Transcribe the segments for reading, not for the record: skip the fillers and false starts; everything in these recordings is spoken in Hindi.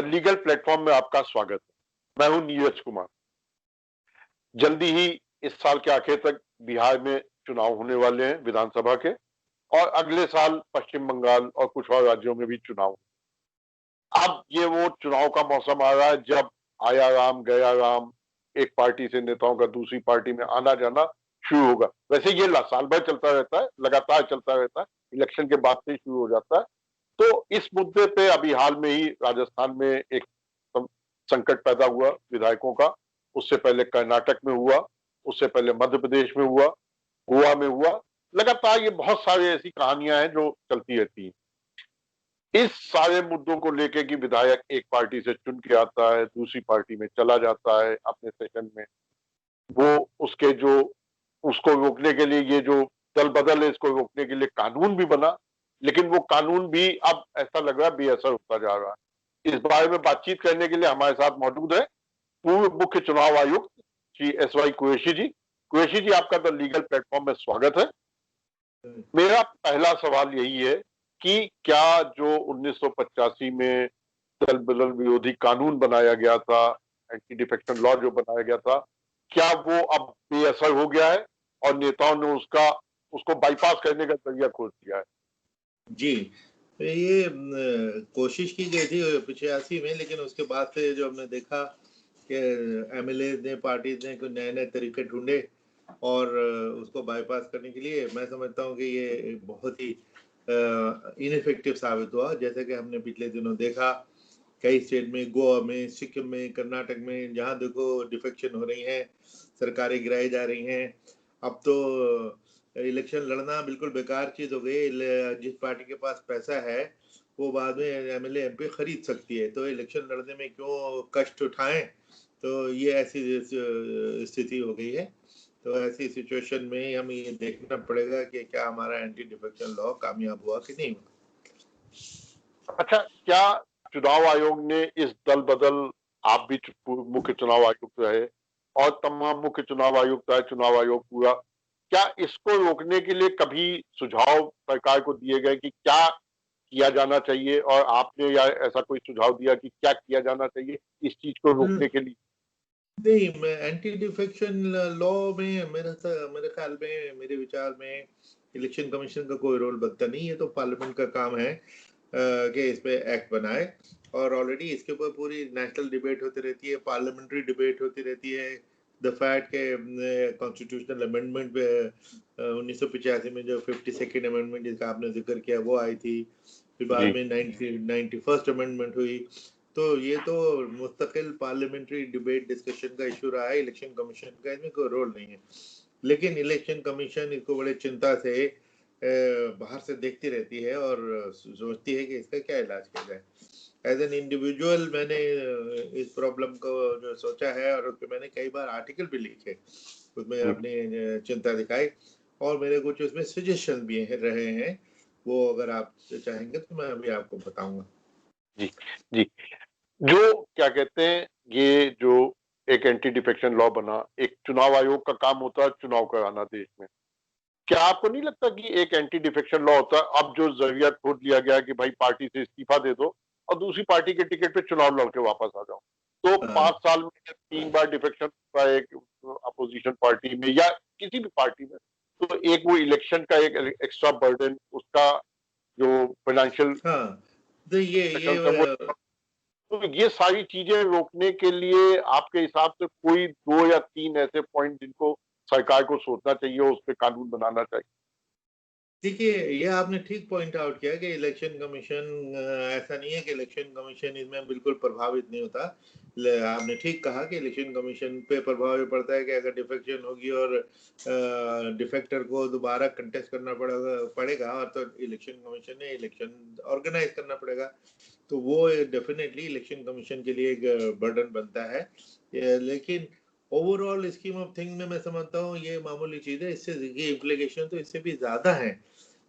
लीगल प्लेटफॉर्म में आपका स्वागत है। मैं हूं नीरज कुमार। जल्दी ही इस साल के आखिर तक बिहार में चुनाव होने वाले हैं विधानसभा के, और अगले साल पश्चिम बंगाल और कुछ और राज्यों में भी चुनाव। अब ये वो चुनाव का मौसम आ रहा है जब आया राम गया राम, एक पार्टी से नेताओं का दूसरी पार्टी में आना जाना शुरू होगा। वैसे ये साल भर चलता रहता है, लगातार चलता रहता है, इलेक्शन के बाद से शुरू हो जाता है। तो इस मुद्दे पे अभी हाल में ही राजस्थान में एक संकट पैदा हुआ विधायकों का। उससे पहले कर्नाटक में हुआ, उससे पहले मध्य प्रदेश में हुआ, गोवा में हुआ। लगातार ये बहुत सारी ऐसी कहानियां हैं जो चलती रहती हैं। इस सारे मुद्दों को लेके कि विधायक एक पार्टी से चुन के आता है, दूसरी पार्टी में चला जाता है अपने सेशन में, वो उसके जो उसको रोकने के लिए ये जो दल बदल है, इसको रोकने के लिए कानून भी बना, लेकिन वो कानून भी अब ऐसा लग रहा है बेअसर होता जा रहा है। इस बारे में बातचीत करने के लिए हमारे साथ मौजूद है पूर्व मुख्य चुनाव आयुक्त श्री SY कुरैशी जी। कुरैशी जी, आपका द लीगल प्लेटफॉर्म में स्वागत है। मेरा पहला सवाल यही है कि क्या जो 1985 में दल बदल विरोधी कानून बनाया गया था, एंटी डिफेक्शन लॉ जो बनाया गया था, क्या वो अब बेअसर हो गया है और नेताओं ने उसको बाईपास करने का जरिया खोज दिया है? जी, ये कोशिश की गई थी 85 में, लेकिन उसके बाद से जो हमने देखा कि MLA ने, पार्टी ने कुछ नए-नए तरीके ढूंढे और उसको बाईपास करने के लिए मैं समझता हूँ कि ये बहुत ही इनइफेक्टिव साबित हुआ। जैसे कि हमने पिछले दिनों देखा कई स्टेट में, गोवा में, सिक्किम में, कर्नाटक में, जहाँ देखो डिफेक्शन हो रही हैं, सरकारें गिराई जा रही हैं। अब तो इलेक्शन लड़ना बिल्कुल बेकार चीज हो गई। जिस पार्टी के पास पैसा है वो बाद में MLA MP खरीद सकती है, तो इलेक्शन लड़ने में क्यों कष्ट उठाएं। तो ये ऐसी स्थिति हो गई है। तो ऐसी सिचुएशन में हमें ये देखना पड़ेगा कि क्या हमारा एंटी डिफेक्शन लॉ कामयाब हुआ कि नहीं हुआ। अच्छा, क्या चुनाव आयोग ने इस दल बदल, आप भी मुख्य चुनाव आयुक्त रहे और तमाम मुख्य चुनाव आयुक्त है, चुनाव आयोग पूरा, क्या इसको रोकने के लिए कभी सुझाव सरकार को दिए गए कि क्या किया जाना चाहिए, और आपने या ऐसा कोई सुझाव दिया कि क्या किया जाना चाहिए इस चीज को रोकने के लिए? नहीं, मैं एंटी डिफेक्शन लॉ में मेरे ख्याल में, मेरे विचार में इलेक्शन कमीशन का कोई रोल बनता नहीं है। तो पार्लियामेंट का काम है कि इस पे एक्ट बनाए, और ऑलरेडी इसके ऊपर पूरी नेशनल डिबेट होती रहती है, पार्लियामेंट्री डिबेट होती रहती है। द फैक्ट के कॉन्स्टिट्यूशनल अमेंडमेंट 1985 में जो 52nd अमेंडमेंट जिसका आपने जिक्र किया वो आई थी, फिर बाद में 91st अमेंडमेंट हुई। तो ये तो मुस्तकिल पार्लियामेंट्री डिबेट डिस्कशन का इशू रहा है। इलेक्शन कमीशन का इसमें कोई रोल नहीं है, लेकिन इलेक्शन कमीशन इसको बड़े चिंता से बाहर से देखती रहती है और सोचती है कि इसका क्या इलाज किया जाए। एज एन इंडिविजुअल मैंने इस प्रॉब्लम को जो सोचा है, और उस पर मैंने कई बार आर्टिकल भी लिखे, उसमें अपनी चिंता दिखाई, और मेरे कुछ उसमें सजेशन भी रहे हैं। वो अगर आप चाहेंगे तो मैं अभी आपको बताऊंगा। जी जी, जो क्या कहते हैं, ये जो एक एंटी डिफेक्शन लॉ बना, एक चुनाव आयोग का काम होता है चुनाव कराना देश में। क्या आपको नहीं लगता कि एक एंटी डिफेक्शन लॉ होता है, अब जो जरिया खोद लिया गया कि भाई पार्टी से इस्तीफा दे दो और दूसरी पार्टी के टिकट पे चुनाव लड़ के वापस आ जाओ, तो 5 साल में 3 बार डिफेक्शन होता है एक अपोजिशन पार्टी में या किसी भी पार्टी में, तो एक वो इलेक्शन का एक एक्स्ट्रा बर्डन, उसका जो फाइनेंशियल तो ये तो ये सारी चीजें रोकने के लिए आपके हिसाब से कोई 2 या 3 ऐसे पॉइंट जिनको सरकार को सोचना चाहिए, उस पर कानून बनाना चाहिए? देखिए, ये आपने ठीक पॉइंट आउट किया कि इलेक्शन कमीशन, ऐसा नहीं है कि इलेक्शन कमीशन इसमें बिल्कुल प्रभावित नहीं होता। आपने ठीक कहा कि इलेक्शन कमीशन पे प्रभाव ये पड़ता है कि अगर डिफेक्शन होगी और डिफेक्टर को दोबारा कंटेस्ट करना पड़ेगा, और तो इलेक्शन कमीशन ने इलेक्शन ऑर्गेनाइज करना पड़ेगा, तो वो डेफिनेटली इलेक्शन कमीशन के लिए एक बर्डन बनता है। लेकिन ओवरऑल स्कीम ऑफ थिंग में मैं समझता हूँ ये मामूली चीज है। इससे ये इम्प्लीकेशन तो इससे भी ज्यादा है,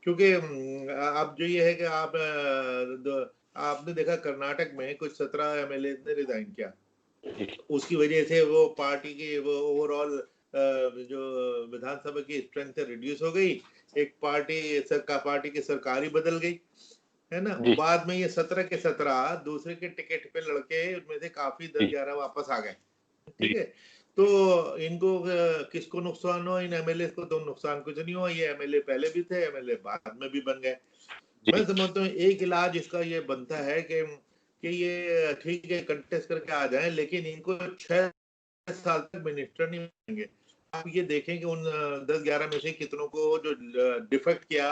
क्योंकि अब जो ये है कि आपने देखा कर्नाटक में कुछ 17 MLA ने रिजाइन किया। उसकी वजह से वो पार्टी की वो ओवरऑल जो विधानसभा की स्ट्रेंथ रिड्यूस हो गई। एक पार्टी की सरकार ही बदल गई। है ना। जी बाद में ये 17 के 17 दूसरे के टिकट पे लड़के, उनमें से काफी जी 10-11 वापस आ गए। जी ठीक है, तो इनको किसको नुकसान हुआ? इन एमएलए को तो नुकसान कुछ नहीं हुआ, ये एमएलए पहले भी थे, एमएलए बाद में भी बन गए। मैं जी समझता हूँ एक इलाज इसका ये बनता है कि ये ठीक है कंटेस्ट करके आ जाएं, लेकिन इनको 6 साल तक मिनिस्टर नहीं बनेंगे। आप ये देखें कि उन 10-11 में से कितनों को जो डिफेक्ट किया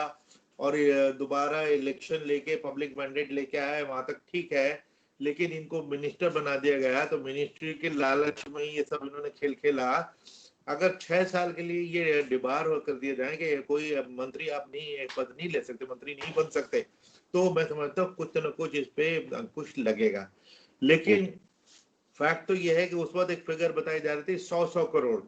और दोबारा इलेक्शन लेके पब्लिक मैंडेट लेके आए, वहां तक ठीक है, लेकिन इनको मिनिस्टर बना दिया गया, तो मिनिस्ट्री के लालच में ये सब इन्होंने खेल खेला। अगर 6 साल के लिए ये डिबार कर दिए जाए कि कोई मंत्री आप नहीं, पद नहीं ले सकते, मंत्री नहीं बन सकते, तो मैं समझता हूँ कुछ न कुछ इस पे अंकुश लगेगा। जी लेकिन फैक्ट तो ये है कि उस वक्त एक फिगर बताई जा रही थी 100-100 करोड़।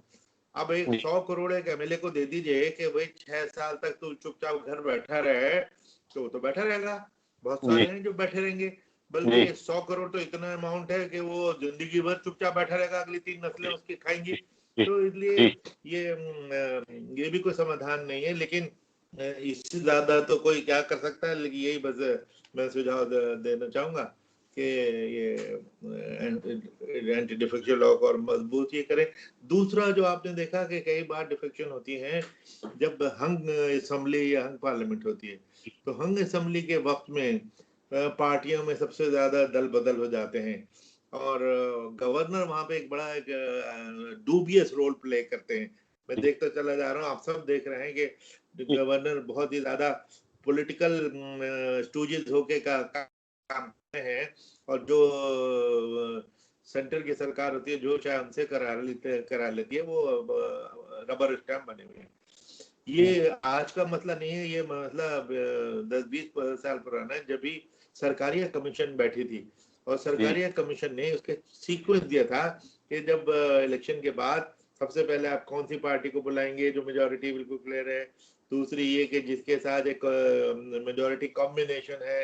अब एक जी 100 करोड़ एक एमएलए को दे दीजिए कि भाई 6 साल तक तू चुपचाप घर बैठा रहे, तो वो तो बैठा रहेगा। बहुत जी सारे हैं जो बैठे रहेंगे, बल्कि जी 100 करोड़ तो इतना अमाउंट है कि वो जिंदगी भर चुपचाप बैठा रहेगा, अगली 3 नस्लें उसकी खाएंगी। जी तो इसलिए जी ये भी कोई समाधान नहीं है, लेकिन इससे ज्यादा तो कोई क्या कर सकता है। लेकिन यही बस मैं सुझाव देना चाहूंगा कि ये एंटी डिफेक्शन लॉ को और मजबूत ये करें। दूसरा जो आपने देखा कि कई बार डिफेक्शन होती है जब हंग असेंबली या हंग पार्लियामेंट होती है, तो हंग असेंबली के वक्त में पार्टियों में सबसे ज्यादा दल बदल हो जाते हैं, और गवर्नर वहां पे एक बड़ा एक डूबियस रोल प्ले करते हैं। मैं जी देखता चला जा रहा हूँ, आप सब देख रहे हैं कि जी गवर्नर बहुत ही ज्यादा पॉलिटिकल स्टूजेस होके काम करते हैं, और जो सेंटर की सरकार होती है जो चाहे उनसे करा लेती है, वो रबर स्टैम्प बने हुए हैं। ये आज का मसला नहीं है, ये मतलब 10-20 साल पुराना है, जब भी सरकारिया कमीशन बैठी थी, और जी सरकारिया कमीशन ने उसके सीक्वेंस दिया था कि जब इलेक्शन के बाद सबसे पहले आप कौन सी पार्टी को बुलाएंगे जो मेजोरिटी बिल्कुल क्लियर है, दूसरी ये कि जिसके साथ एक मेजोरिटी कॉम्बिनेशन है,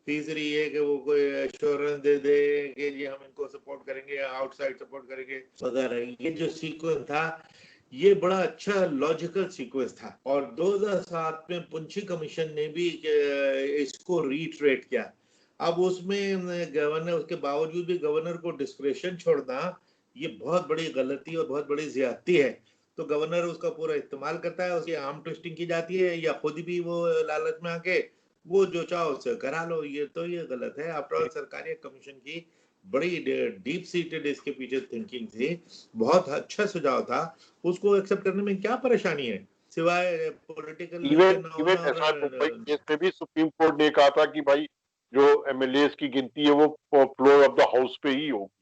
तीसरी ये कि वो कोई एश्योरेंस दे दे कि जी हम इनको सपोर्ट करेंगे, आउटसाइड सपोर्ट करेंगे वगैरह। ये जो सीक्वेंस था, ये बड़ा अच्छा लॉजिकल सीक्वेंस था, और 2007 में पुंछी कमीशन ने भी इसको रीट्रेट किया। अब उसमें गवर्नर, उसके बावजूद भी गवर्नर को डिस्क्रेशन छोड़ना, ये बहुत बड़ी गलती और बहुत बड़ी ज्यादती है। तो गवर्नर उसका पूरा इस्तेमाल करता है, उसकी आर्म ट्विस्टिंग की जाती है, या खुद भी वो लालच में आके वो जो चाहो उससे करा लो। ये तो ये गलत है। आफ्टर ऑल सरकारी कमीशन की बड़ी डीप सीटेड इसके पीछे थिंकिंग थी, बहुत अच्छा सुझाव था। उसको एक्सेप्ट करने में क्या परेशानी है, सिवाय पॉलिटिकल विल के इवन ना इवन होना। एसआर मुंबई और केस में भी सुप्रीम कोर्ट ने कहा था कि भाई जो एमएलए की गिनती है वो फ्लोर ऑफ द हाउस पे ही होगी।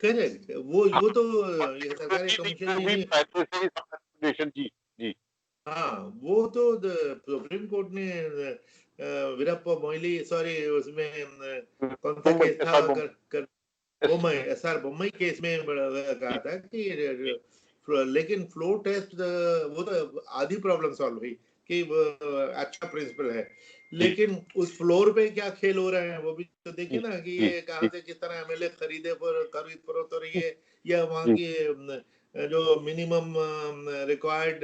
करेक्ट, हाँ, वो तो और ये सरकारी कमीशन जो ने भी नहीं। पहले से ही रिकमेंडेशन जी जी हाँ, वो तो सुप्रीम कोर्ट ने वीरप्पा मोइली, सॉरी उसमें कौन सा मुंबई केस था, SR Mumbai Bommai, SR Bommai case में कहा था कि लेकिन फ्लोर टेस्ट वो तो आधी प्रॉब्लम सॉल्व हुई कि अच्छा प्रिंसिपल है, जी लेकिन उस फ्लोर पे क्या खेल हो रहे हैं वो भी तो जी देखिए ना, कि जी ये कहाँ जी से किस तरह एमएलए खरीद फरोख्त हो रही है, या वहाँ जी की जो मिनिमम रिक्वायर्ड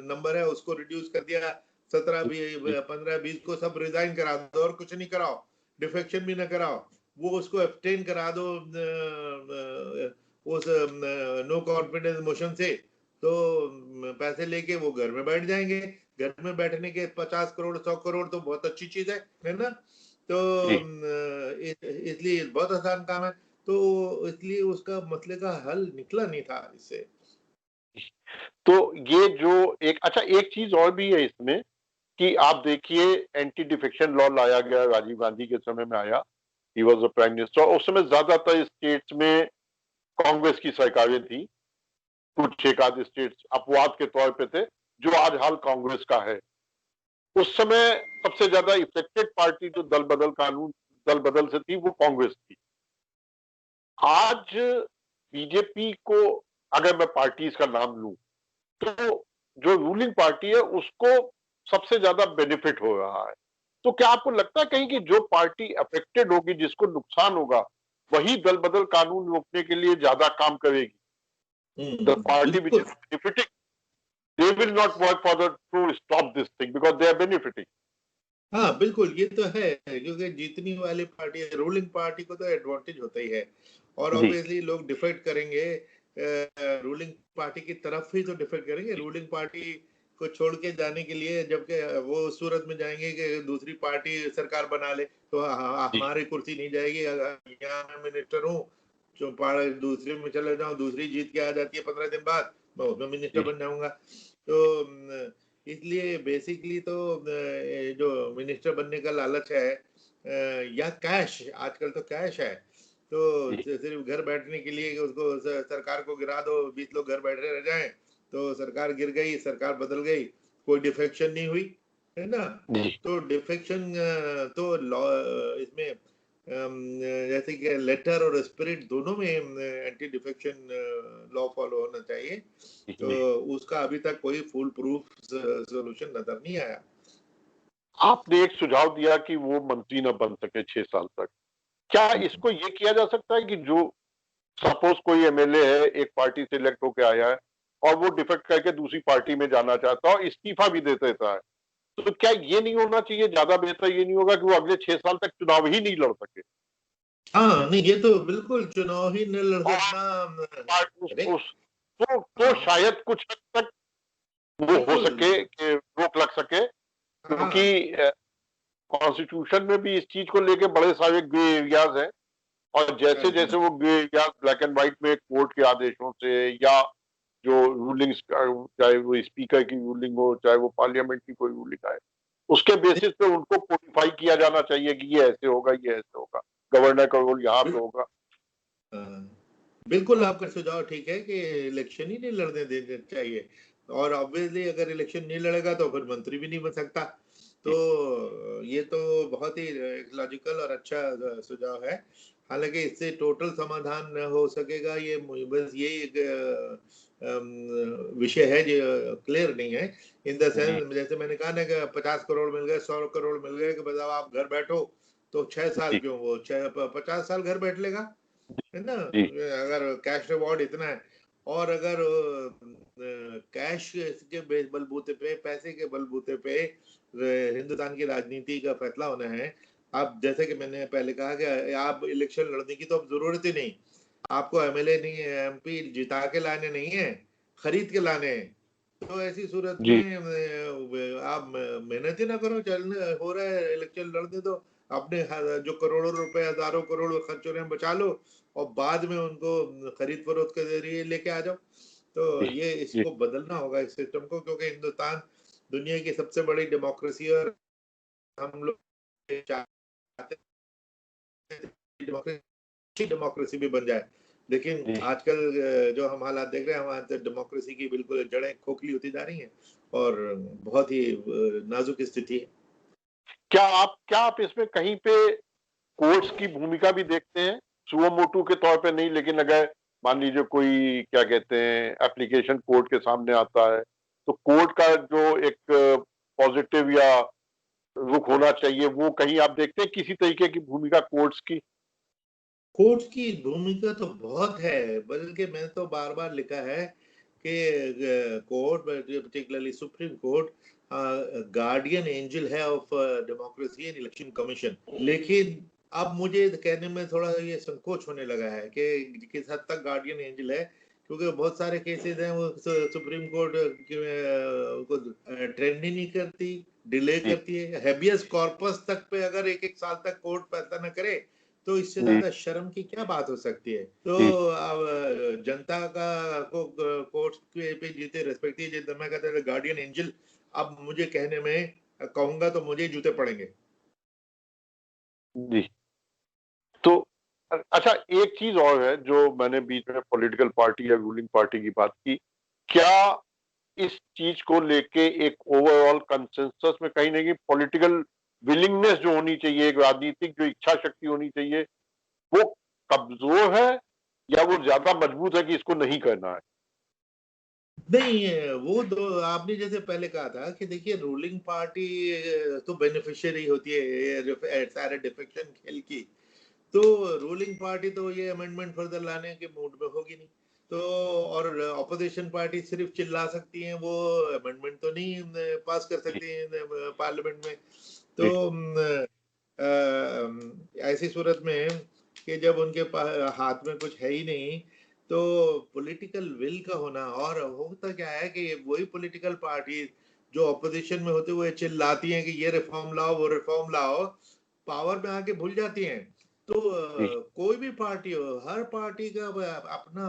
नंबर है उसको रिड्यूस कर दिया, 17 जी भी जी 15-20 को सब रिजाइन करा दो और कुछ नहीं कराओ, डिफेक्शन भी ना कराओ, वो उसको एब्सटेन करा दो उस नो कॉन्फिडेंस मोशन से, तो पैसे लेके वो घर में बैठ जाएंगे। घर में बैठने के 50 करोड़ 100 करोड़ तो बहुत अच्छी चीज है ना। तो जी इसलिए बहुत आसान काम है, तो इसलिए उसका मसले का हल निकला नहीं था इससे। तो ये जो एक अच्छा एक चीज और भी है इसमें कि आप देखिए एंटी डिफेक्शन लॉ लाया गया राजीव गांधी के समय में आया। He was the prime minister. उस समय ज्यादातर स्टेट्स में कांग्रेस की सरकारें थी। कुछ एक आध स्टेट्स अपवाद के तौर पे थे, जो आज हाल कांग्रेस का है। उस समय सबसे ज्यादा इफेक्टेड पार्टी जो दल बदल से थी वो कांग्रेस थी। आज बीजेपी को अगर मैं पार्टीज का नाम लूं तो जो रूलिंग पार्टी है उसको सबसे ज्यादा बेनिफिट हो रहा है। तो क्या आपको लगता है कहीं कि जो पार्टी अफेक्टेड होगी, जिसको नुकसान होगा, वही दल बदल कानून रोकने के लिए ज्यादा काम करेगी? द पार्टी विच इज बिल्कुल। Benefiting, they will not work for the to stop this thing because they are benefiting. हाँ बिल्कुल, ये तो है क्योंकि जीतने वाली पार्टी रूलिंग पार्टी को तो एडवांटेज होता ही है और जी ऑब्वियसली लोग डिफेक्ट करेंगे रूलिंग पार्टी की तरफ ही तो डिफेक्ट करेंगे रूलिंग पार्टी को छोड़ के जाने के लिए जबकि वो उस सूरत में जाएंगे कि दूसरी पार्टी सरकार बना ले तो जी हमारी कुर्सी नहीं जाएगी अगर यहाँ मैं मिनिस्टर हूँ जो दूसरे में चले जाऊँ दूसरी जीत के आ जाती है 15 दिन बाद मैं उसमें मिनिस्टर जी बन जाऊंगा तो इसलिए बेसिकली तो जो मिनिस्टर बनने का लालच है या कैश आजकल तो कैश है तो जी सिर्फ घर बैठने के लिए कि उसको सरकार को गिरा दो 20 लोग घर बैठे रह जाएं तो सरकार गिर गई सरकार बदल गई कोई डिफेक्शन नहीं हुई है ना जी तो डिफेक्शन तो लॉ इसमें जैसे कि लेटर और स्पिरिट दोनों में एंटी डिफेक्शन लॉ फॉलो होना चाहिए तो जी उसका अभी तक कोई फुल प्रूफ सॉल्यूशन नजर नहीं आया आपने एक सुझाव दिया कि वो मंत्री न बन सके 6 साल तक। क्या इसको ये किया जा सकता है कि जो सपोज कोई एमएलए है एक पार्टी से इलेक्ट होकर आया है और वो डिफेक्ट करके दूसरी पार्टी में जाना चाहता है और इस्तीफा भी दे देता है, तो क्या ये नहीं होना चाहिए, ज्यादा बेहतर ये नहीं होगा कि वो अगले 6 साल तक चुनाव ही नहीं लड़ सके हाँ नहीं ये तो बिल्कुल चुनाव ही न लड़ और सकना अरे तो हाँ शायद कुछ हद तक वो हो बिल्कुल सके कि रोक लग सके, क्योंकि हाँ कॉन्स्टिट्यूशन में भी इस चीज को लेके बड़े सारे ग्रे एरियाज हैं और जैसे जैसे वो grey areas black and white में कोर्ट के आदेशों से या जो रूलिंग्स, चाहे वो स्पीकर की रूलिंग हो चाहे वो पार्लियामेंट की कोई रूलिंग आए, उसके बेसिस पे उनको कोडिफाई किया जाना चाहिए कि ये ऐसे होगा ये ऐसे होगा, गवर्नर का रोल यहाँ पे होगा। हाँ, बिल्कुल आपका सुझाव ठीक है कि इलेक्शन ही नहीं लड़ने देना चाहिए और ऑब्वियसली अगर इलेक्शन नहीं लड़ेगा तो फिर मंत्री भी नहीं बन सकता तो ये तो बहुत ही लॉजिकल और अच्छा सुझाव है हालांकि इससे टोटल समाधान न हो सकेगा ये बस ये एक विषय है जो क्लियर नहीं है इन द जी सेंस जैसे मैंने कहा ना कि 50 करोड़ मिल गए 100 करोड़ मिल गए कि बताओ आप घर बैठो तो 6 साल जी क्यों वो 50 साल घर बैठ लेगा है ना जी अगर कैश रिवॉर्ड इतना है और अगर कैश के बलबूते पे पैसे के बलबूते पे हिंदुस्तान की राजनीति का फैसला होना है आप जैसे कि मैंने पहले कहा कि आप इलेक्शन लड़ने की तो अब जरूरत ही नहीं आपको एमएलए नहीं एमपी जिता के लाने नहीं है खरीद के लाने हैं तो ऐसी सूरत जी में आप मेहनत ही ना करो चलने हो रहा है इलेक्शन लड़ने दो अपने जो करोड़ों रुपए हजारों करोड़ खर्च हो रहे हैं बचा लो और बाद में उनको खरीद फरोख्त के जरिए लेके आ जाओ तो जी ये जी इसको बदलना होगा इस सिस्टम को क्योंकि हिंदुस्तान दुनिया की सबसे बड़ी डेमोक्रेसी है और हम लोग चाहते हैं डेमोक्रेसी डेमोक्रेसी भी बन जाए लेकिन जी। आजकल जो हम हालात देख रहे हैं हमारे तो डेमोक्रेसी की बिल्कुल जड़ें खोखली होती जा रही हैं और बहुत ही नाजुक स्थिति है क्या आप इसमें कहीं पे कोर्ट्स की भूमिका भी देखते हैं, सुओ मोटू के तौर पे नहीं, लेकिन अगर मान लीजिए कोई क्या कहते हैं एप्लीकेशन कोर्ट के सामने आता है तो कोर्ट का जो एक पॉजिटिव या रुख होना चाहिए, वो कहीं आप देखते हैं किसी तरीके की भूमिका कोर्ट्स की? कोर्ट की भूमिका तो बहुत है बल्कि मैंने तो बार बार लिखा है कि court particularly supreme court guardian angel है of democracy and election commission लेकिन अब मुझे कहने में थोड़ा ये संकोच होने लगा है कि किस हद तक गार्डियन एंजल है क्योंकि बहुत सारे केसेस हैं वो सुप्रीम कोर्ट को ट्रेंड ही नहीं करती डिले जी करती है हैबियस कॉर्पस तक पे अगर एक एक साल तक कोर्ट फैसला न करे तो इससे जी ज्यादा शर्म की क्या बात हो सकती है तो जी अब जनता का को कोर्ट पे जीते रेस्पेक्ट जितना मैं कहता था गार्डियन एंजल अब मुझे कहने में कहूंगा तो मुझे जूते पड़ेंगे जी। तो अच्छा, एक चीज और है जो मैंने बीच में पॉलिटिकल पार्टी या रूलिंग पार्टी की बात की, क्या इस चीज को लेके एक ओवरऑल कंसेंसस में कहीं ना कहीं पॉलिटिकल विलिंगनेस जो होनी चाहिए, एक राजनीतिक जो इच्छा शक्ति होनी चाहिए, वो कमजोर है या वो ज्यादा मजबूत है कि इसको नहीं करना है? नहीं वो दो आपने जैसे पहले कहा था कि देखिए रूलिंग पार्टी तो बेनिफिशियरी होती है ये सारे डिफेक्शन खेल की तो रूलिंग पार्टी तो ये अमेंडमेंट फर्दर लाने के मूड में होगी नहीं तो और ऑपोजिशन पार्टी सिर्फ चिल्ला सकती हैं वो अमेंडमेंट तो नहीं पास कर जी सकती हैं पार्लियामेंट में तो ऐसी सूरत में कि जब उनके हाथ में कुछ है ही नहीं, तो पॉलिटिकल विल का होना, और होता क्या है कि वही पॉलिटिकल पार्टी जो ऑपोजिशन में होते हुए चिल्लाती हैं कि ये रिफॉर्म लाओ, वो रिफॉर्म लाओ, पावर में आके भूल जाती हैं। तो कोई भी पार्टी हो, हर पार्टी का अपना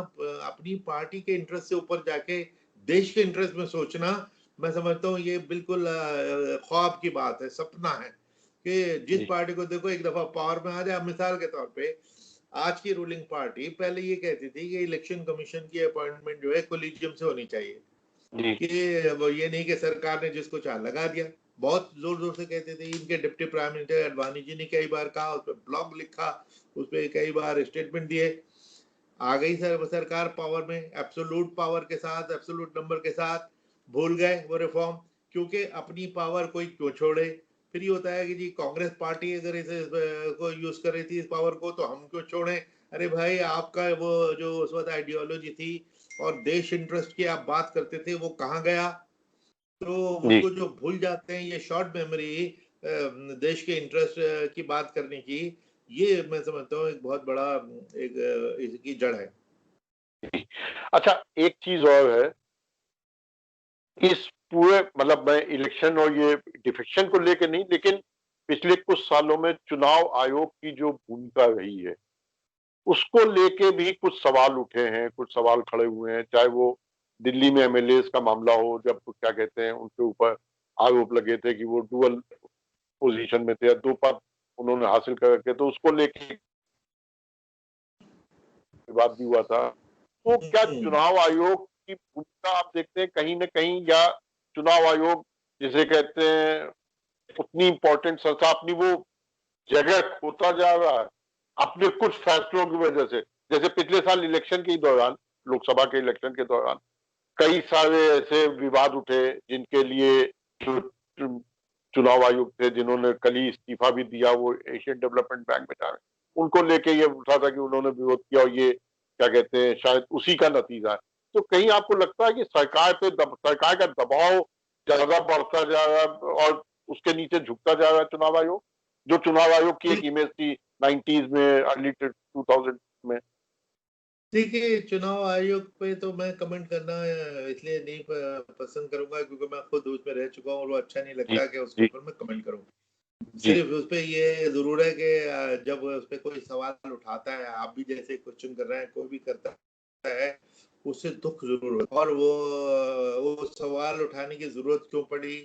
अपनी पार्टी के इंटरेस्ट से ऊपर जाके देश के इंटरेस्ट में सोचना, मैं समझता हूँ ये बिल्कुल ख्वाब की बात है, सपना है कि जिस पार्टी को देखो एक दफा पावर में आ जाए। मिसाल के तौर पे आज की रूलिंग पार्टी पहले ये कहती थी कि इलेक्शन कमीशन की अपॉइंटमेंट जो है कोलिजियम से होनी चाहिए, कि वो ये नहीं कि सरकार ने जिसको चाह लगा दिया। बहुत जोर जोर से कहते थे। इनके deputy prime minister Advani ji ने कई बार कहा, उस पर ब्लॉग लिखा, उस पर कई बार स्टेटमेंट दिए। आ गई सरकार पावर में, एब्सोल्यूट पावर के साथ, एब्सोल्यूट नंबर के साथ, भूल गए वो रिफॉर्म, क्योंकि अपनी पावर कोई क्यों छोड़े। फिर ये होता है कि जी कांग्रेस पार्टी अगर इसे को यूज कर रही थी इस पावर को, तो हम क्यों छोड़े। अरे भाई, आपका वो जो उस वक्त आइडियोलॉजी थी और देश इंटरेस्ट की आप बात करते थे, वो कहाँ गया। तो उसको जो भूल जाते हैं, ये शॉर्ट मेमोरी देश के इंटरेस्ट की बात करने की, ये मैं समझता हूँ एक बहुत बड़ा एक इसकी जड़ है। अच्छा, एक चीज और है इस पूरे, मतलब मैं इलेक्शन और ये डिफेक्शन को लेके नहीं, लेकिन पिछले कुछ सालों में चुनाव आयोग की जो भूमिका रही है उसको लेके भी कुछ सवाल उठे हैं, कुछ सवाल खड़े हुए हैं। चाहे वो दिल्ली में एमएलए का मामला हो, जब क्या कहते हैं उनके ऊपर आरोप लगे थे कि वो डुअल पोजीशन में थे, दो पद उन्होंने हासिल कर रखे, तो उसको लेके विवाद भी हुआ था। तो क्या चुनाव आयोग की भूमिका आप देखते हैं कहीं ना कहीं, या चुनाव आयोग जिसे कहते हैं उतनी इंपॉर्टेंट संस्था अपनी वो जगह खोता जा रहा है अपने कुछ फैसलों की वजह से? जैसे पिछले साल इलेक्शन के दौरान, लोकसभा के इलेक्शन के दौरान कई सारे ऐसे विवाद उठे जिनके लिए जो चुनाव आयुक्त थे जिन्होंने कल ही इस्तीफा भी दिया, वो एशियन डेवलपमेंट बैंक में जा रहे, उनको लेके ये उठा था कि उन्होंने विरोध किया और ये क्या कहते हैं शायद उसी का नतीजा है। तो कहीं आपको लगता है कि सरकार पे सरकार का दबाव ज्यादा बढ़ता जा रहा है और उसके नीचे झुकता जा रहा है चुनाव आयोग, जो चुनाव आयोग की एक इमेज थी 90s में, अर्ली 2000 में? देखिए, चुनाव आयोग पे तो मैं कमेंट करना इसलिए नहीं पसंद करूंगा क्योंकि मैं खुद उसमें रह चुका हूँ और वो अच्छा नहीं जी लगता कि उसके जी ऊपर मैं कमेंट करूँ। जी सिर्फ उस पे ये जरूर है कि जब उस पे कोई सवाल उठाता है, आप भी जैसे क्वेश्चन कर रहे हैं, कोई भी करता है, उससे दुख जरूर होता है। और वो सवाल उठाने की जरूरत क्यों पड़ी,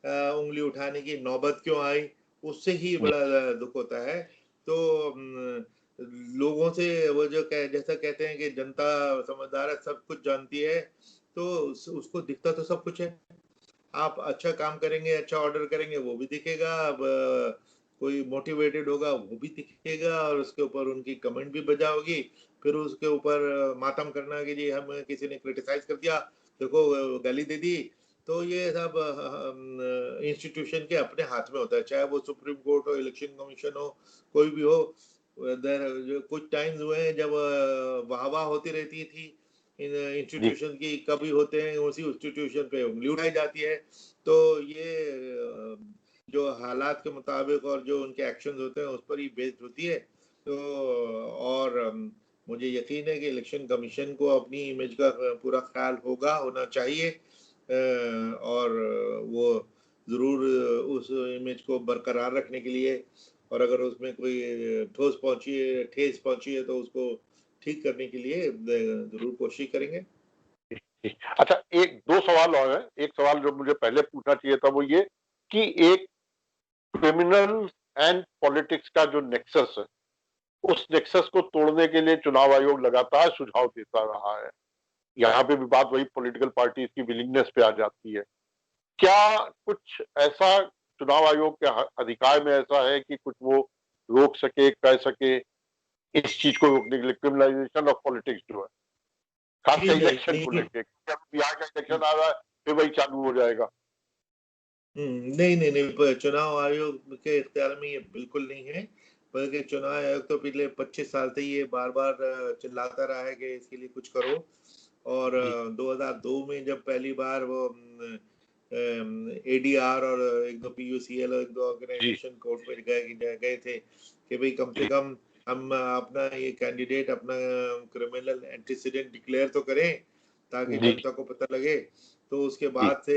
उंगली उठाने की नौबत क्यों आई, उससे ही जी बड़ा दुख होता है। तो लोगों से वो जो जैसा कहते हैं कि जनता समझदार है, सब कुछ जानती है, तो उसको दिखता तो सब कुछ है। आप अच्छा काम करेंगे, अच्छा ऑर्डर करेंगे, वो भी दिखेगा। अब कोई मोटिवेटेड होगा, वो भी दिखेगा, और उसके ऊपर उनकी कमेंट भी बजा होगी। फिर उसके ऊपर मातम करना कि जी हम किसी ने क्रिटिसाइज कर दिया, देखो गाली दे दी। तो ये सब इंस्टीट्यूशन के अपने हाथ में होता है, चाहे वो सुप्रीम कोर्ट हो, इलेक्शन कमीशन हो, कोई भी हो। जो कुछ टाइम्स हुए हैं जब वाह वाह होती रहती थी इन जी इंस्टीट्यूशन की, कभी होते हैं उसी इंस्टीट्यूशन पे उंगली उठाई जाती है। तो ये जो हालात के मुताबिक और जो उनके एक्शंस होते हैं उस पर ही बेस्ड होती है। तो और मुझे यकीन है कि इलेक्शन कमीशन को अपनी इमेज का पूरा ख्याल होना चाहिए, और वो ज़रूर उस इमेज को बरकरार रखने के लिए, और अगर उसमें कोई ठेस पहुंची है तो उसको ठीक करने के लिए जरूर कोशिश करेंगे। जी। अच्छा, एक दो सवाल और है। एक सवाल जो मुझे पहले पूछना चाहिए था वो ये कि एक क्रिमिनल एंड पॉलिटिक्स का जो नेक्सस है, उस नेक्सस को तोड़ने के लिए चुनाव आयोग लगातार सुझाव देता रहा है। यहाँ पे भी बात वही पॉलिटिकल पार्टीज की विलिंगनेस पे आ जाती है। क्या कुछ ऐसा चुनाव आयोग के अधिकार में ऐसा है कि कुछ वो रोक सके, कह सके इस चीज को रोकने के लिए, क्रिमिनलाइजेशन ऑफ पॉलिटिक्स जो है, जी खासकर नहीं इलेक्शन को नहीं। लेके? बिहार का इलेक्शन आ रहा है, फिर वही चालू हो जाएगा। नहीं नहीं नहीं, चुनाव आयोग के इख्तियार में ये बिल्कुल नहीं है। बल्कि चुनाव आयोग तो पिछले 25 साल से ये बार बार चिल्लाता रहा है कि इसके लिए कुछ करो। और जी 2002 में जब पहली बार वो ADR और एक दो PUCL और एक दो जी ऑर्गेनाइजेशन कोर्ट में गए थे कि भाई कम से जी कम हम अपना ये कैंडिडेट अपना क्रिमिनल एंटीसीडेंट डिक्लेयर तो करें ताकि जी जनता को पता लगे। तो उसके जी बाद से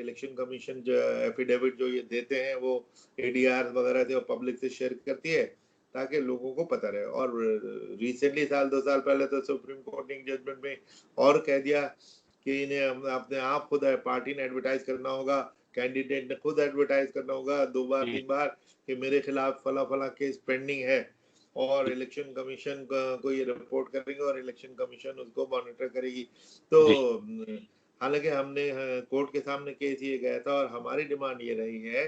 इलेक्शन कमीशन जो एफिडेविट जो ये देते हैं वो ADR वगैरह से और पब्लिक से शेयर करती है ताकि लोगों को पता रहे। और रिसेंटली साल 2 साल पहले तो सुप्रीम कोर्ट ने जजमेंट में और कह दिया कि इन्हें अपने आप खुद पार्टी ने एडवर्टाइज करना होगा, कैंडिडेट ने खुद एडवर्टाइज करना होगा 2 बार 3 बार कि मेरे खिलाफ फला फला केस पेंडिंग है और इलेक्शन कमीशन को ये रिपोर्ट करेंगे और इलेक्शन कमीशन उसको मॉनिटर करेगी। तो जी हालांकि हमने कोर्ट के सामने केस ये गया था और हमारी डिमांड ये रही है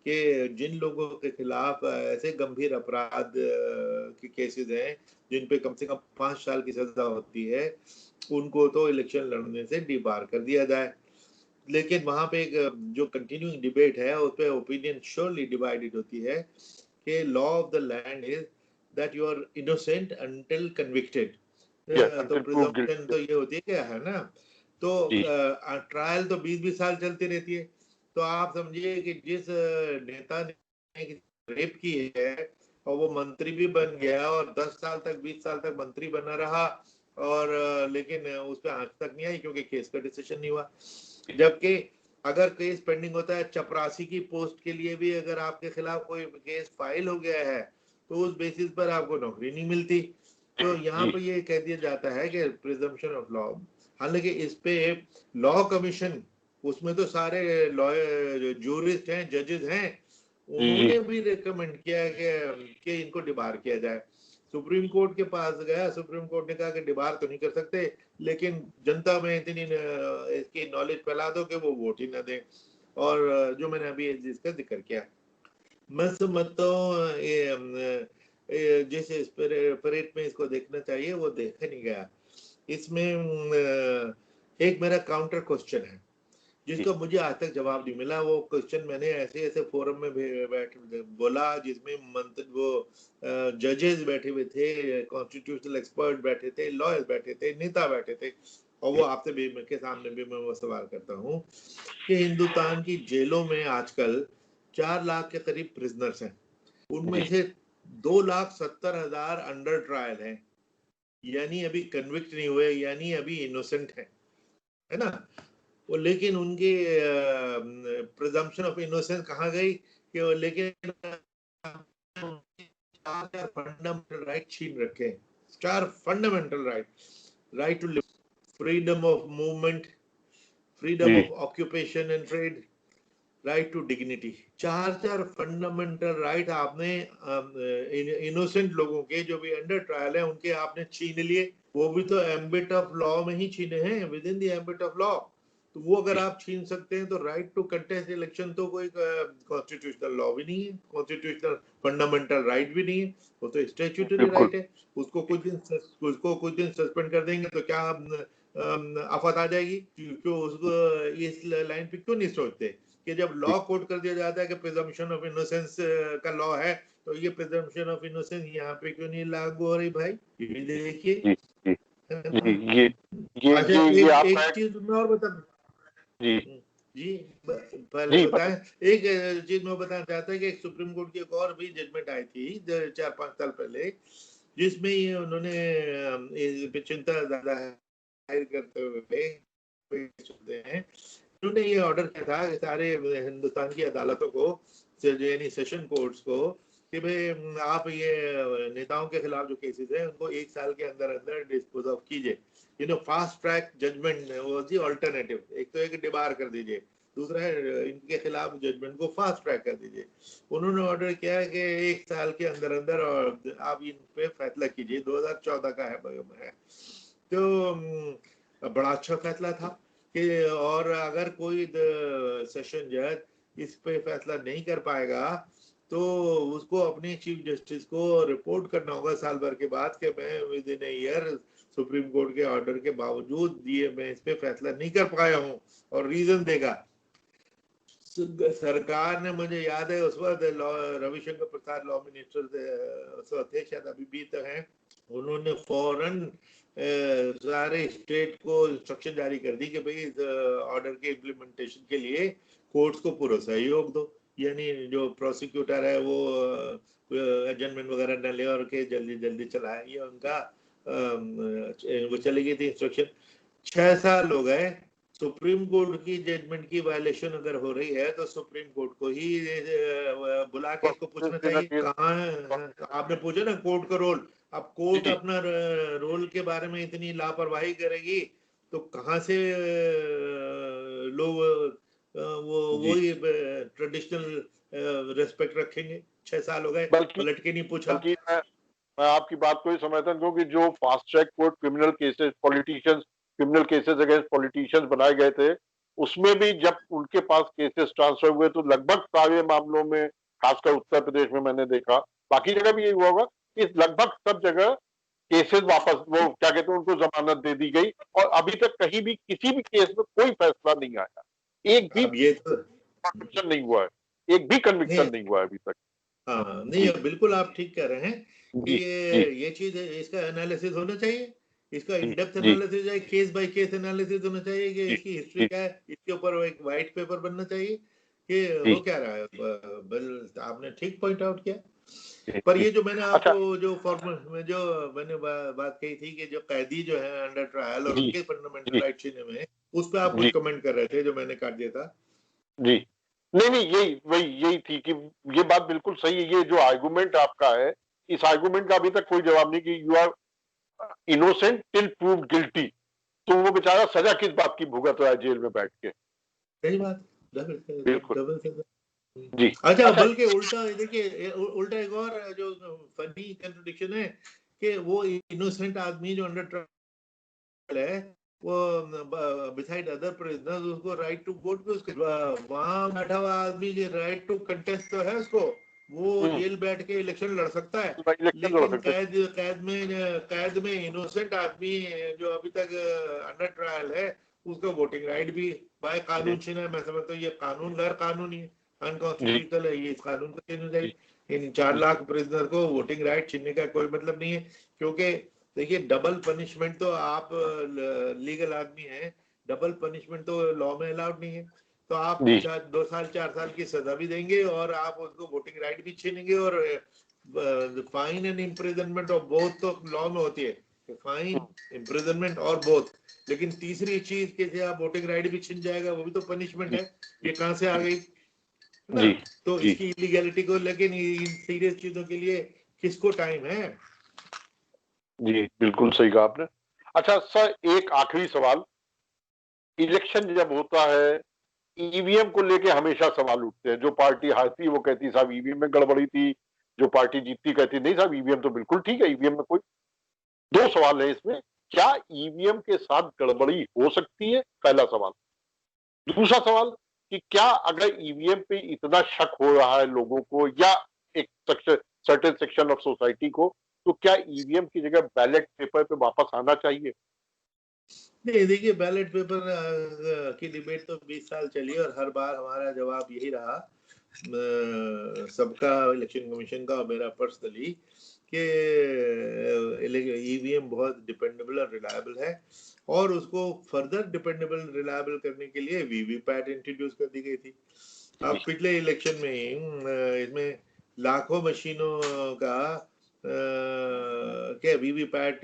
कि जिन लोगों के खिलाफ ऐसे गंभीर अपराध के केसेस हैं जिन पे कम से कम 5 साल की सजा होती है उनको तो इलेक्शन लड़ने से डिबार कर दिया जाए। लेकिन वहां पे एक जो कंटिन्यूइंग डिबेट है उस पे ओपिनियन श्योरली डिवाइडेड होती है कि law of the land is that you are innocent until convicted. Yes तो अंटिल प्रूव प्रिजम्पशन गिल्टी तो ये होती है क्या है ना। तो जी ट्रायल तो 20-20 साल चलती रहती है। तो आप समझिए कि जिस नेता ने रेप की है और वो मंत्री भी बन गया और 10 साल तक 20 साल तक मंत्री बना रहा और लेकिन उस पर आंच तक नहीं आई क्योंकि केस का डिसीजन नहीं हुआ। जबकि अगर केस पेंडिंग होता है चपरासी की पोस्ट के लिए भी अगर आपके खिलाफ कोई केस फाइल हो गया है तो उस बेसिस पर आपको नौकरी नहीं मिलती। तो यहाँ जी पर ये कह दिया जाता है कि प्रिजम्पशन ऑफ लॉ। हालांकि इस पे लॉ कमीशन उसमें तो सारे लॉयर जूरिस्ट हैं जजेस हैं जी उन्होंने भी रिकमेंड किया कि इनको डिबार किया जाए। सुप्रीम कोर्ट के पास गया, सुप्रीम कोर्ट ने कहा कि डिबार तो नहीं कर सकते लेकिन जनता में इतनी इसकी नॉलेज फैला दो कि वो वोट ही ना दें। और जो मैंने अभी जिसका जिक्र किया मैं समझता हूँ ये जिस स्पिरिट में इसको देखना चाहिए वो देखा नहीं गया। इसमें एक मेरा काउंटर क्वेश्चन है जिसका मुझे आज तक जवाब नहीं मिला। वो क्वेश्चन मैंने ऐसे ऐसे फोरम में बैठ बोला जिसमें मंत्री वो जजेस बैठे हुए थे, कॉन्स्टिट्यूशनल एक्सपर्ट बैठे थे, लॉयर्स बैठे थे, नेता बैठे थे। और वो आपसे भी के सामने भी मैं वो सवाल करता हूँ कि हिंदुस्तान की जेलों में आजकल 4 लाख के करीब प्रिजनर्स हैं। उनमें जी से 2,70,000 अंडर ट्रायल हैं, यानी अभी कन्विक्ट नहीं हुए, यानी अभी इनोसेंट है ना। वो लेकिन उनकी प्रिजम्पशन ऑफ इनोसेंस कहाँ गई कि वो लेकिन 4 फंडामेंटल राइट छीन रखे। 4 fundamental right, right to live, freedom of movement, freedom जी of occupation and trade, right to dignity. 4 fundamental right आपने इनोसेंट लोगों के जो भी अंडर ट्रायल है उनके आपने छीन लिए। वो भी तो एम्बिट ऑफ लॉ में ही छीने हैं, with in the ambit of law. तो वो अगर आप छीन सकते हैं तो राइट टू कंटेस्ट इलेक्शन तो कोई कॉन्स्टिट्यूशनल लॉ भी नहीं है, कॉन्स्टिट्यूशनल फंडामेंटल राइट भी नहीं है, वो तो स्टैट्यूटरी बिल्कुल राइट है। उसको कुछ दिन सस्पेंड कर देंगे तो क्या आफत आ जाएगी। क्यों उसको इस लाइन पे क्यों नहीं सोचते कि जब लॉ कोड कर दिया जाता है कि प्रिजम्पशन ऑफ इनोसेंस का लॉ है तो ये प्रिजम्पशन ऑफ इनोसेंस यहाँ पे क्यों नहीं लागू हो रही भाई। ये देखिए जी जी है जी ना। अच्छा ये एक आपका एक चीज मैं और बता जी जी पहले जी बताएं। एक चीज मैं बताना चाहता है कि एक सुप्रीम कोर्ट की एक और भी जजमेंट आई थी 4-5 साल पहले जिसमें ये उन्होंने इस पे चिंता ज्यादा जाहिर करते हुए सुनते हैं उन्होंने ये ऑर्डर किया था कि सारे हिंदुस्तान की अदालतों को यानी सेशन कोर्ट्स को कि भाई आप ये नेताओं के खिलाफ जो केसेस हैं उनको 1 साल के अंदर अंदर डिस्पोज ऑफ कीजिए। फास्ट ट्रैक जजमेंट वो जी ऑल्टरनेटिव एक तो एक डिबार कर दीजिए, दूसरा है इनके खिलाफ जजमेंट को फास्ट ट्रैक कर दीजिए। उन्होंने ऑर्डर किया है कि 1 साल के अंदर अंदर और आप इन पे फैसला कीजिए। 2014 का है तो बड़ा अच्छा फैसला था कि और अगर कोई सेशन जज इस पे फैसला नहीं कर पाएगा तो उसको अपने चीफ जस्टिस को रिपोर्ट करना होगा साल भर के बाद कि मैं with in a year supreme court के ऑर्डर के बावजूद दिए मैं इस पे फैसला नहीं कर पाया हूं और रीजन देगा। सरकार ने मुझे याद है उस वक्त रविशंकर प्रसाद लॉ मिनिस्टर थे, शायद अभी भी तो हैं, उन्होंने फौरन सारे स्टेट को इंस्ट्रक्शन जारी कर दी कि भाई इस ऑर्डर के इम्प्लीमेंटेशन के लिए कोर्ट्स को पूरा सहयोग दो, यानी जो प्रोसिक्यूटर है वो एडजमेंट वगैरह न ले और के जल्दी जल्दी चलाए, ये उनका वो चली गई थी इंस्ट्रक्शन। 6 साल हो गए, सुप्रीम कोर्ट की जजमेंट की वायलेशन अगर हो रही है तो सुप्रीम कोर्ट को ही बुला के इसको पूछना चाहिए कहाँ है। आपने पूछा ना कोर्ट का रोल, अब कोर्ट अपना रोल के बारे में इतनी लापरवाही करेगी तो कहाँ से लोग वो ही ट्रेडिशनल रेस्पेक्ट रखेंगे। 6 साल हो गए, पलट के नहीं पूछा। बल्कि मैं आपकी बात को ही समझता हूँ कि जो fast track court criminal cases against politicians बनाए गए थे, उसमें भी जब उनके पास केसेस ट्रांसफर हुए तो लगभग सारे मामलों में, खासकर उत्तर प्रदेश में मैंने देखा, बाकी जगह भी यही हुआ होगा कि लगभग सब जगह केसेस वापस, वो क्या कहते हैं, उनको जमानत दे दी गई और अभी तक कहीं भी किसी भी केस में कोई फैसला नहीं आया, एक भी कन्विक्शन नहीं हुआ है, एक भी कन्विक्शन नहीं हुआ है अभी तक। हाँ नहीं, बिल्कुल आप ठीक कह रहे हैं कि ये चीज, इसका एनालिसिस होना चाहिए, इसका इन डेप्थ एनालिसिस है, केस बाय केस एनालिसिस होना चाहिए कि इसकी हिस्ट्री क्या है, इसके ऊपर एक वाइट पेपर बनना चाहिए कि हो क्या रहा है। आपने ठीक पॉइंट आउट किया। पर ये जो मैंने आपको जो फॉर्मल में जो मैंने बात कही थी कि जो कैदी जो है अंडर ट्रायल और उनके फंडामेंटल राइट छीने में, उस पर आप कुछ कमेंट कर रहे थे जो मैंने काट दिया था। जी नहीं, यही थी कि ये बात बिल्कुल सही है। ये जो आर्गुमेंट आपका है, इस आर्गुमेंट का अभी तक कोई जवाब नहीं कि you are innocent till proved guilty, तो वो बेचारा सजा किस बात की भुगत रहा है जेल में बैठ के। सही बात, बिल्कुल जी। अच्छा, बल्कि उल्टा देखिए, उल्टा एक और जो फनी कंट्रडिक्शन है कि वो इनोसेंट आदमी जो अंडर ट्रायल है, वो बिसाइड अदर प्रिजनर्स उसको राइट टू वोट भी, उसके वहां बैठा हुआ आदमी जो राइट टू कंटेस्ट तो है उसको, वो जेल बैठ के इलेक्शन लड़ सकता है, लेकिन कैद में इनोसेंट आदमी जो अभी तक अंडर ट्रायल है उसका वोटिंग राइट भी बाय कानून छीना है। मैं समझता हूँ ये कानून गैर कानूनी है, अनकॉन्स्टिट्यूशनल है, ये इस कानून को चेंज हो जाए। इन 4 लाख प्रिजनर को वोटिंग राइट छीनने का कोई मतलब नहीं है, क्योंकि देखिए डबल पनिशमेंट तो, आप लीगल आदमी हैं, डबल पनिशमेंट तो लॉ में अलाउड नहीं है, तो आप 2 साल 4 साल की सजा भी देंगे और आप उसको वोटिंग राइट भी छीनेंगे, और फाइन एंड इम्प्रिजनमेंट और बोथ तो लॉ में होती है, फाइन इम्प्रिजनमेंट और बोथ, लेकिन तीसरी चीज के आप वोटिंग राइट भी छिन जाएगा, वो भी तो पनिशमेंट है, ये कहां से आ गई ना। तो इसकी इलीगैलिटी को, लेकिन इन सीरियस चीजों के लिए किसको टाइम है। जी बिल्कुल सही कहा आपने। अच्छा सर, एक आखिरी सवाल, इलेक्शन जब होता है ईवीएम को लेके हमेशा सवाल उठते हैं, जो पार्टी हारती है वो कहती साहब ईवीएम में गड़बड़ी थी, जो पार्टी जीतती कहती नहीं साहब ईवीएम तो बिल्कुल ठीक है, ईवीएम में कोई। 2 सवाल है इसमें, क्या ईवीएम के साथ गड़बड़ी हो सकती है, पहला सवाल। दूसरा सवाल कि क्या अगर ईवीएम पे इतना शक हो रहा है लोगों को या एक सर्टेन सेक्शन ऑफ सोसाइटी को, तो क्या ईवीएम की जगह बैलेट पेपर पे वापस आना चाहिए? नहीं देखिए, बैलेट पेपर की डिबेट तो 20 साल चली और हर बार हमारा जवाब यही रहा, सबका, इलेक्शन कमीशन का और मेरा पर्सनली, कि ईवीएम बहुत डिपेंडेबल और रिलायबल है, और उसको फर्दर डिपेंडेबल रिलायबल करने के लिए वीवीपैट इंट्रोड्यूस कर दी गई थी। अब पिछले इलेक्शन में इसमें लाखों मशीनों का क्या वीवीपैट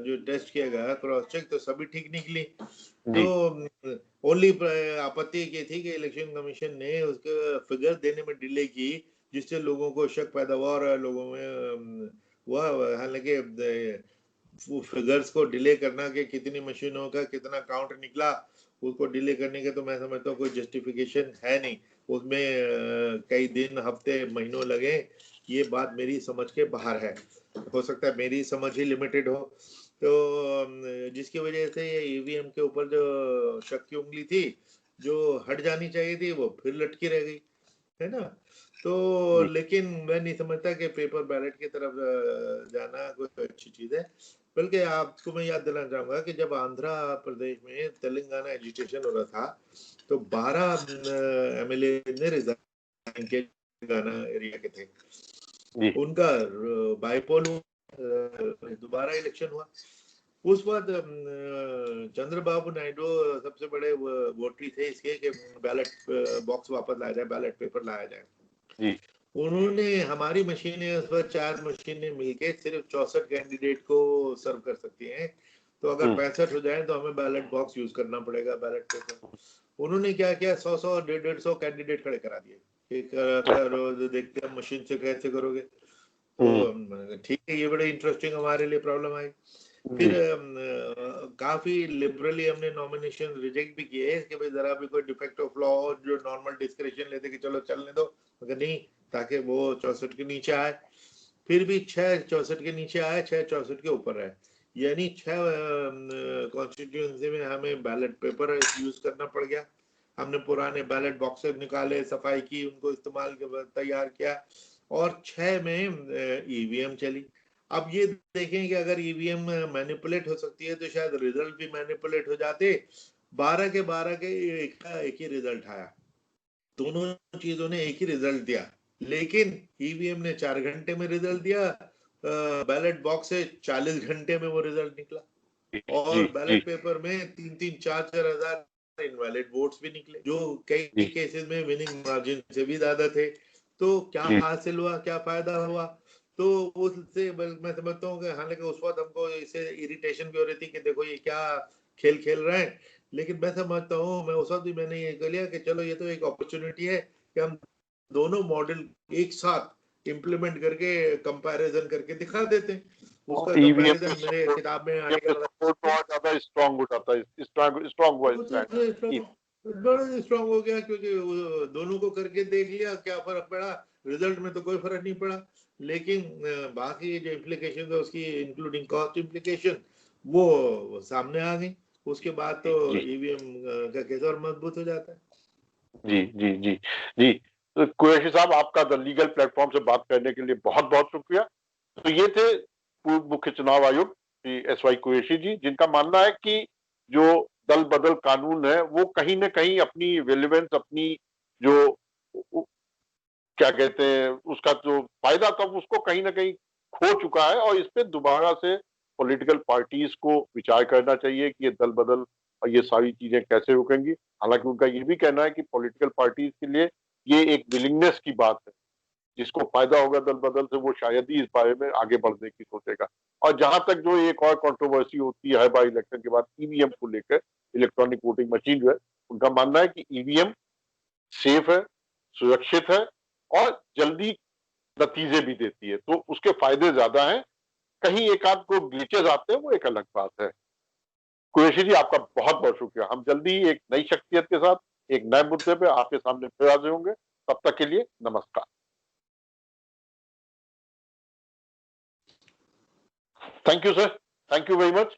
जो टेस्ट किया गया क्रॉस चेक, तो सभी ठीक निकली। तो ओनली आपत्ति ये थी कि इलेक्शन कमीशन ने उसके फिगर देने में डिले की, जिससे लोगों को शक पैदा हुआ और लोगों में हुआ। हालांकि फिगर्स को डिले करना कि कितनी मशीनों का कितना काउंट निकला, उसको डिले करने के तो मैं समझता हूँ कोई जस्टिफिकेशन है नहीं, उसमें कई दिन हफ्ते महीनों लगे, ये बात मेरी समझ के बाहर है। हो सकता है मेरी समझ ही लिमिटेड हो, तो जिसकी वजह से ये ईवीएम के ऊपर जो शक की उंगली थी जो हट जानी चाहिए थी वो फिर लटकी रह गई, है ना। तो लेकिन मैं नहीं समझता कि पेपर बैलेट की तरफ जाना कोई अच्छी चीज है। बल्कि आपको मैं याद दिलाना चाहूंगा कि जब आंध्र प्रदेश में तेलंगाना एजिटेशन हो रहा था तो 12 एमएलए ने रिजाइन किया, तेलंगाना एरिया के थे, उनका बाईपोल दोबारा इलेक्शन हुआ, उस वक्त चंद्रबाबू नायडू सबसे बड़े वोटी थे इसके कि बैलेट बॉक्स वापस लाया जाए, बैलेट पेपर लाया जाए। जी उन्होंने, हमारी मशीनें उस वक्त 4 मशीनें मिलके सिर्फ 64 कैंडिडेट को सर्व कर सकती हैं, तो अगर 65 हो जाए तो हमें बैलेट बॉक्स यूज करना पड़ेगा, बैलेट पेपर। उन्होंने क्या किया, 100 150 कैंडिडेट खड़े करा दिए कि देखते हैं मशीन से कैसे करोगे। तो ठीक है, ये बड़े इंटरेस्टिंग हमारे लिए प्रॉब्लम आई। फिर काफी लिबरली हमने नॉमिनेशन रिजेक्ट भी किए कि भाई जरा भी कोई डिफेक्ट ऑफ लॉ जो नॉर्मल डिस्क्रिप्शन लेते कि चलो चलने दो, मगर नहीं, ताकि वो 64 के नीचे आए। फिर भी 6 64 के नीचे आए, 6 64 के ऊपर आए, यानी 6 कॉन्स्टिट्यूएंसी में हमें बैलेट पेपर यूज करना पड़ गया। हमने पुराने बैलेट बॉक्सेस निकाले, सफाई की, उनको इस्तेमाल तैयार किया, और 6 में ईवीएम चली। अब ये देखें कि अगर ईवीएम मैनिपुलेट हो सकती है तो शायद रिजल्ट भी मैनिपुलेट हो जाते। 12 के 12 के एक ही रिजल्ट आया, दोनों चीजों ने एक ही रिजल्ट दिया, लेकिन ईवीएम ने 4 घंटे में रिजल्ट दिया, बैलेट बॉक्स से 40 घंटे में वो रिजल्ट निकला, और बैलेट पेपर में 3-3 4-4 हजार इनवैलिड वोट्स भी निकले, जो कई केसेस में विनिंग मार्जिन से भी ज्यादा थे। तो क्या हासिल हुआ, क्या फायदा हुआ? तो उससे मैं समझता हूँ कि हालांकि उस वक्त हमको इससे इरिटेशन भी हो रही थी कि देखो ये क्या खेल खेल रहे हैं, लेकिन मैं समझता हूँ, मैं उस वक्त भी मैंने ये कर लिया कि चलो ये तो एक अपॉर्चुनिटी है कि हम दोनों मॉडल एक साथ इम्प्लीमेंट करके कंपैरिजन करके दिखा देते हैं। उसका कंपैरिजन मेरे किताब में आएगा, ज्यादा स्ट्रांग हो जाता है, स्ट्रांग बड़ा स्ट्रांग हो गया, क्योंकि दोनों को करके देख लिया, क्या फर्क पड़ा, रिजल्ट में तो कोई फर्क नहीं पड़ा, लेकिन बाकी जो इम्प्लीकेशन है उसकी, इंक्लूडिंग कॉस्ट इम्प्लीकेशन, वो सामने आ गई। उसके बाद तो ईवीएम का केस और मजबूत हो जाता है। जी जी जी जी। तो कुरैशी साहब, आपका द लीगल प्लेटफॉर्म से बात करने के लिए बहुत बहुत शुक्रिया। तो ये थे पूर्व मुख्य चुनाव आयुक्त एसवाई कुरैशी जी, जिनका मानना है कि जो दल बदल कानून है वो कहीं ना कहीं अपनी रेलेवेंस, अपनी जो क्या कहते हैं उसका जो फायदा था उसको कहीं ना कहीं खो चुका है, और इस पे दोबारा से पॉलिटिकल पार्टीज को विचार करना चाहिए कि ये दल बदल और ये सारी चीजें कैसे रुकेंगी। हालांकि उनका ये भी कहना है कि पॉलिटिकल पार्टीज के लिए ये एक विलिंगनेस की बात है, जिसको फायदा होगा दल बदल से वो शायद ही इस बारे में आगे बढ़ने की सोचेगा। और जहां तक जो एक और कंट्रोवर्सी होती है बाई इलेक्शन के बाद ईवीएम को लेकर, इलेक्ट्रॉनिक वोटिंग मशीन जो है, उनका मानना है कि ईवीएम सेफ है, सुरक्षित है, और जल्दी नतीजे भी देती है, तो उसके फायदे ज्यादा हैं। कहीं एक आध को ग्लिचेस आते हैं, वो एक अलग बात है। कुरैशी जी, आपका बहुत बहुत शुक्रिया। हम जल्दी ही एक नई शख्सियत के साथ एक नए मुद्दे पे आपके सामने फिर हाजिर होंगे। तब तक के लिए नमस्कार। Thank you sir, thank you very much.